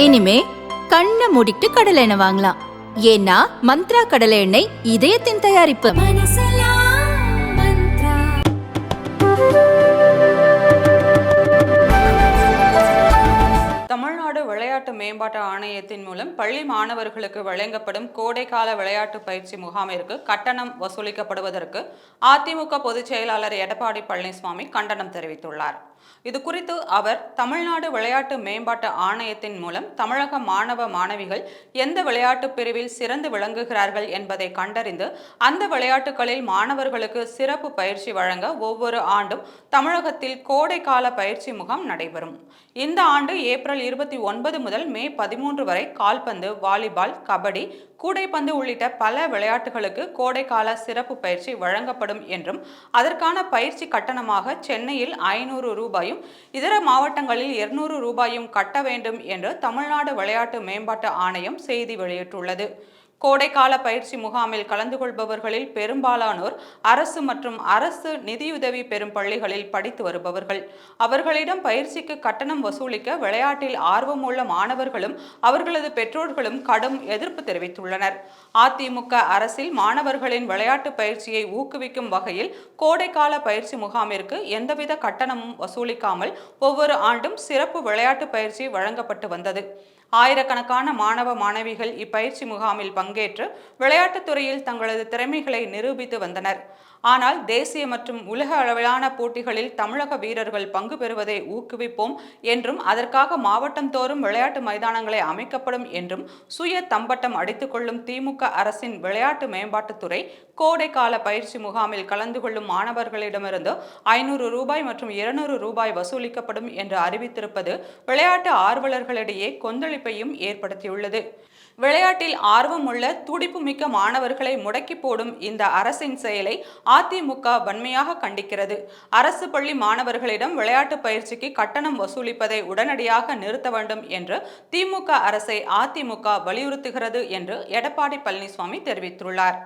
இனிமே கண்ணை மூடிட்டு கடலை எண்ணெய் வாங்கலாம். ஏன்னா மந்த்ரா கடலை எண்ணெய் இதயத்தின் தயாரிப்பு. தமிழ்நாடு விளையாட்டு மேம்பாட்டு ஆணையத்தின் மூலம் பள்ளி மாணவர்களுக்கு வழங்கப்படும் கோடைக்கால விளையாட்டு பயிற்சி முகாமிற்கு கட்டணம் வசூலிக்கப்படுவதற்கு அதிமுக பொதுச் செயலாளர் எடப்பாடி பழனிசாமி கண்டனம் தெரிவித்துள்ளார். இது குறித்து அவர் தமிழ்நாடு விளையாட்டு மேம்பாட்டு ஆணையத்தின் மூலம் தமிழக மாணவ மாணவிகள் எந்த விளையாட்டு பிரிவில் சிறந்து விளங்குகிறார்கள் என்பதை கண்டறிந்து அந்த விளையாட்டுகளில் மாணவர்களுக்கு சிறப்பு பயிற்சி வழங்க ஒவ்வொரு ஆண்டும் தமிழகத்தில் கோடைக்கால பயிற்சி முகாம் நடைபெறும். இந்த ஆண்டு ஏப்ரல் 29 முதல் மே 13 வரை கால்பந்து, வாலிபால், கபடி, கூடைப்பந்து உள்ளிட்ட பல விளையாட்டுகளுக்கு கோடைக்கால சிறப்பு பயிற்சி வழங்கப்படும் என்றும் அதற்கான பயிற்சி கட்டணமாக சென்னையில் 500 ரூபாயும் இதர மாவட்டங்களில் 200 ரூபாயும் கட்ட வேண்டும் என்று தமிழ்நாடு விளையாட்டு மேம்பாட்டு ஆணையம் செய்தி வெளியிட்டுள்ளது. கோடைக்கால பயிற்சி முகாமில் கலந்து கொள்பவர்களில் பெரும்பாலானோர் அரசு மற்றும் அரசு நிதியுதவி பெறும் பள்ளிகளில் படித்து வருபவர்கள். அவர்களிடம் பயிற்சிக்கு கட்டணம் வசூலிக்க விளையாட்டில் ஆர்வமுள்ள மாணவர்களும் அவர்களது பெற்றோர்களும் கடும் எதிர்ப்பு தெரிவித்துள்ளனர். அதிமுக அரசில் மாணவர்களின் விளையாட்டு பயிற்சியை ஊக்குவிக்கும் வகையில் கோடைக்கால பயிற்சி முகாமிற்கு எந்தவித கட்டணமும் வசூலிக்காமல் ஒவ்வொரு ஆண்டும் சிறப்பு விளையாட்டு பயிற்சி வழங்கப்பட்டு வந்தது. ஆயிரக்கணக்கான மாணவ மாணவிகள் இப்பயிற்சி முகாமில் பங்கேற்று விளையாட்டுத் துறையில் தங்களது திறமைகளை நிரூபித்து வந்தனர். ஆனால் தேசிய மற்றும் உலக அளவிலான போட்டிகளில் தமிழக வீரர்கள் பங்கு பெறுவதை ஊக்குவிப்போம் என்றும் அதற்காக மாவட்டம் தோறும் விளையாட்டு மைதானங்களை அமைக்கப்படும் என்றும் சுய தம்பட்டம் அடித்துக் கொள்ளும் திமுக அரசின் விளையாட்டு மேம்பாட்டுத்துறை கோடைக்கால பயிற்சி முகாமில் கலந்து கொள்ளும் மாணவர்களிடமிருந்து 500 ரூபாய் மற்றும் 200 ரூபாய் வசூலிக்கப்படும் என்று அறிவித்திருப்பது விளையாட்டு ஆர்வலர்களிடையே கொந்தளிப்பையும் ஏற்படுத்தியுள்ளது. விளையாட்டில் ஆர்வமுள்ள துடிப்புமிக்க மாணவர்களை முடக்கி போடும் இந்த அரசின் செயலை அதிமுக வன்மையாக கண்டிக்கிறது. அரசு பள்ளி மாணவர்களிடம் விளையாட்டு பயிற்சிக்கு கட்டணம் வசூலிப்பதை உடனடியாக நிறுத்த வேண்டும் என்று திமுக அரசை அதிமுக வலியுறுத்துகிறது என்று எடப்பாடி பழனிசாமி தெரிவித்துள்ளார்.